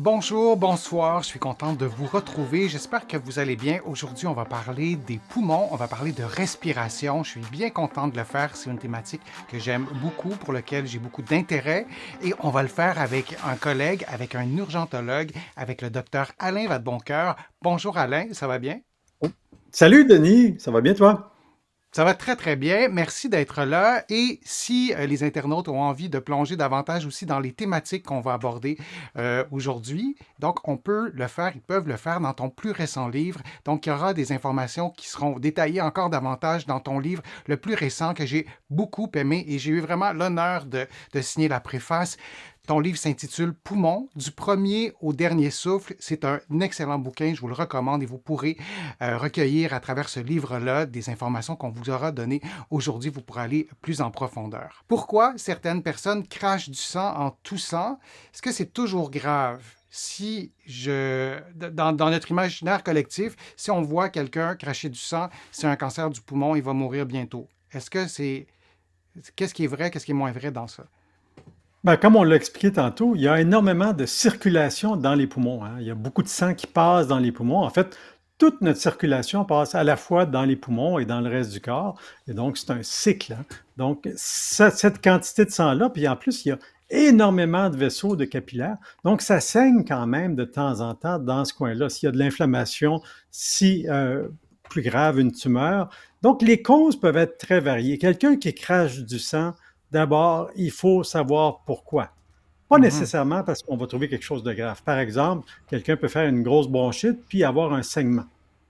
Bonjour, bonsoir, je suis contente de vous retrouver. J'espère que vous allez bien. Aujourd'hui, on va parler des poumons, on va parler de respiration. Je suis bien contente de le faire. C'est une thématique que j'aime beaucoup, pour laquelle j'ai beaucoup d'intérêt. Et on va le faire avec un collègue, avec un urgentologue, avec le docteur Alain Vadeboncoeur. Bonjour Alain, ça va bien? Salut Denis, ça va bien toi? Ça va très très bien. Merci d'être là. Et si les internautes ont envie de plonger davantage aussi dans les thématiques qu'on va aborder aujourd'hui, donc on peut le faire, ils peuvent le faire dans ton plus récent livre. Donc il y aura des informations qui seront détaillées encore davantage dans ton livre le plus récent que j'ai beaucoup aimé et j'ai eu vraiment l'honneur de signer la préface. Ton livre s'intitule Poumons, du premier au dernier souffle. C'est un excellent bouquin, je vous le recommande et vous pourrez recueillir à travers ce livre-là des informations qu'on vous aura données aujourd'hui. Vous pourrez aller plus en profondeur. Pourquoi certaines personnes crachent du sang en toussant? Est-ce que c'est toujours grave? Si dans notre imaginaire collectif, si on voit quelqu'un cracher du sang, c'est un cancer du poumon, il va mourir bientôt. Est-ce que c'est... Qu'est-ce qui est vrai, qu'est-ce qui est moins vrai dans ça? Comme on l'a expliqué tantôt, il y a énormément de circulation dans les poumons, hein. Il y a beaucoup de sang qui passe dans les poumons. En fait, toute notre circulation passe à la fois dans les poumons et dans le reste du corps. Et donc, c'est un cycle, hein. Donc, cette quantité de sang-là, puis en plus, il y a énormément de vaisseaux de capillaires. Donc, ça saigne quand même de temps en temps dans ce coin-là. S'il y a de l'inflammation, si plus grave, une tumeur. Donc, les causes peuvent être très variées. Quelqu'un qui crache du sang, d'abord, il faut savoir pourquoi. Pas Mhm. nécessairement parce qu'on va trouver quelque chose de grave. Par exemple, quelqu'un peut faire une grosse bronchite puis avoir un saignement.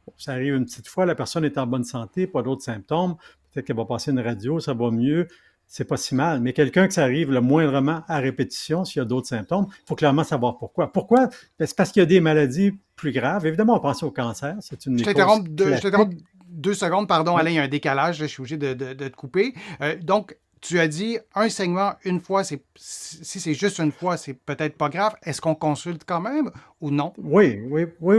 Bon, ça arrive une petite fois, la personne est en bonne santé, pas d'autres symptômes. Peut-être qu'elle va passer une radio, ça va mieux, c'est pas si mal. Mais quelqu'un que ça arrive le moindrement à répétition, s'il y a d'autres symptômes, il faut clairement savoir pourquoi. Pourquoi? Ben, c'est parce qu'il y a des maladies plus graves. Évidemment, on pense au cancer, c'est une des causes Je t'interromps classiques. 2 secondes, pardon, Oui. Alain, il y a un décalage, là, je suis obligé de te couper. Donc, tu as dit un saignement une fois, si c'est juste une fois, c'est peut-être pas grave. Est-ce qu'on consulte quand même ou non? Oui,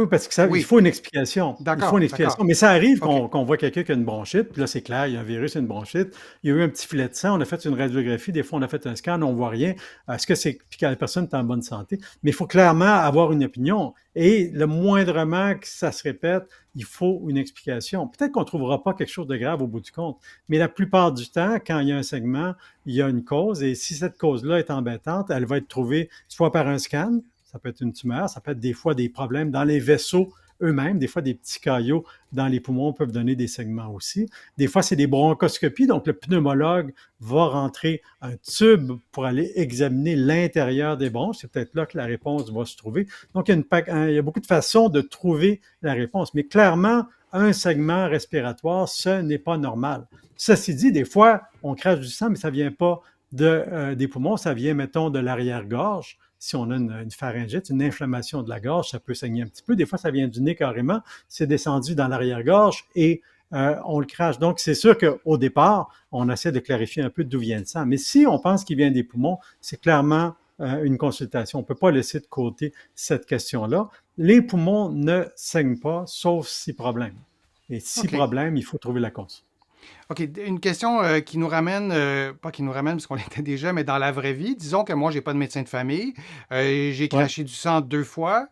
parce que il Oui, faut une explication. Il faut d'accord, une d'accord. explication. Mais ça arrive OK. qu'on voit quelqu'un qui a une bronchite, puis là, c'est clair, il y a un virus, une bronchite. Il y a eu un petit filet de sang, on a fait une radiographie, des fois, on a fait un scan, on voit rien. Est-ce que c'est puis que la personne est en bonne santé? Mais il faut clairement avoir une opinion. Et le moindrement que ça se répète, il faut une explication. Peut-être qu'on ne trouvera pas quelque chose de grave au bout du compte, mais la plupart du temps, quand il y a un segment, il y a une cause, et si cette cause-là est embêtante, elle va être trouvée soit par un scan, ça peut être une tumeur, ça peut être des fois des problèmes dans les vaisseaux eux-mêmes. Des fois, des petits caillots dans les poumons peuvent donner des saignements aussi. Des fois, c'est des bronchoscopies. Donc, le pneumologue va rentrer un tube pour aller examiner l'intérieur des bronches. C'est peut-être là que la réponse va se trouver. Donc, il y a beaucoup de façons de trouver la réponse. Mais clairement, un segment respiratoire, ce n'est pas normal. Ceci dit, des fois, on crache du sang, mais ça ne vient pas des poumons, ça vient, mettons, de l'arrière-gorge. Si on a une pharyngite, une inflammation de la gorge, ça peut saigner un petit peu. Des fois, ça vient du nez carrément, c'est descendu dans l'arrière-gorge et on le crache. Donc, c'est sûr qu'au départ, on essaie de clarifier un peu d'où vient le sang. Mais si on pense qu'il vient des poumons, c'est clairement une consultation. On ne peut pas laisser de côté cette question-là. Les poumons ne saignent pas, sauf si problème. Et si OK. problème, il faut trouver la cause. OK. Une question qui nous ramène, pas qui nous ramène parce qu'on l'était déjà, mais dans la vraie vie. Disons que moi, j'ai pas de médecin de famille. J'ai Ouais. craché du sang 2 fois.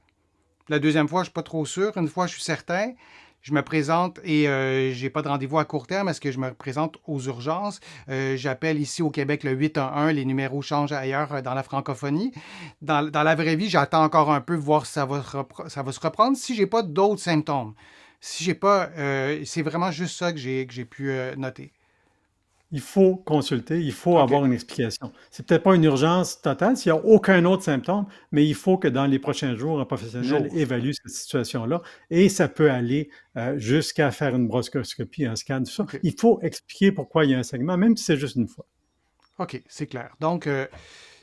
La deuxième fois, je suis pas trop sûr. Une fois, je suis certain. Je me présente et j'ai pas de rendez-vous à court terme. Est-ce que je me présente aux urgences? J'appelle ici au Québec le 811. Les numéros changent ailleurs dans la francophonie. Dans la vraie vie, j'attends encore un peu voir si ça va se reprendre. Si j'ai pas d'autres symptômes, si j'ai pas, c'est vraiment juste ça que j'ai pu noter. Il faut consulter, il faut OK. avoir une explication. C'est peut-être pas une urgence totale s'il n'y a aucun autre symptôme, mais il faut que dans les prochains jours, un professionnel Jour. évalue cette situation-là et ça peut aller jusqu'à faire une bronchoscopie, un scan, tout ça. OK. Il faut expliquer pourquoi il y a un segment, même si c'est juste une fois. OK, c'est clair. Donc,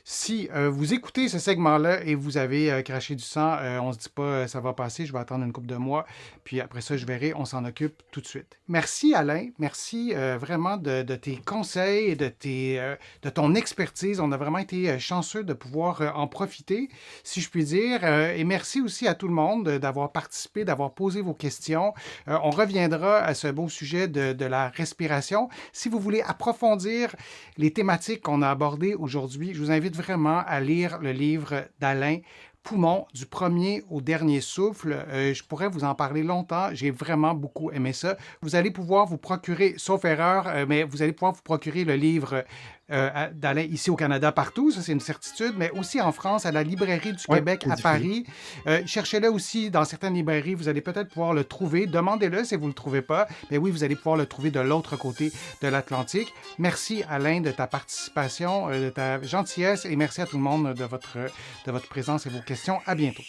si vous écoutez ce segment-là et vous avez craché du sang, on se dit pas ça va passer, je vais attendre une couple de mois, puis après ça, je verrai, on s'en occupe tout de suite. Merci Alain, merci vraiment de tes conseils et de ton expertise. On a vraiment été chanceux de pouvoir en profiter, si je puis dire. Et merci aussi à tout le monde d'avoir participé, d'avoir posé vos questions. On reviendra à ce beau sujet de la respiration. Si vous voulez approfondir les thématiques qu'on a abordées aujourd'hui, je vous invite vraiment à lire le livre d'Alain poumons du premier au dernier souffle. Je pourrais vous en parler longtemps. J'ai vraiment beaucoup aimé ça. Vous allez pouvoir vous procurer, sauf erreur, mais vous allez pouvoir vous procurer le livre d'Alain ici au Canada partout, ça c'est une certitude, mais aussi en France, à la Librairie du Oui, Québec c'est à disponible. Paris. Cherchez-le aussi dans certaines librairies, vous allez peut-être pouvoir le trouver. Demandez-le si vous ne le trouvez pas. Mais oui, vous allez pouvoir le trouver de l'autre côté de l'Atlantique. Merci Alain de ta participation, de ta gentillesse et merci à tout le monde de votre présence et vos questions. À bientôt.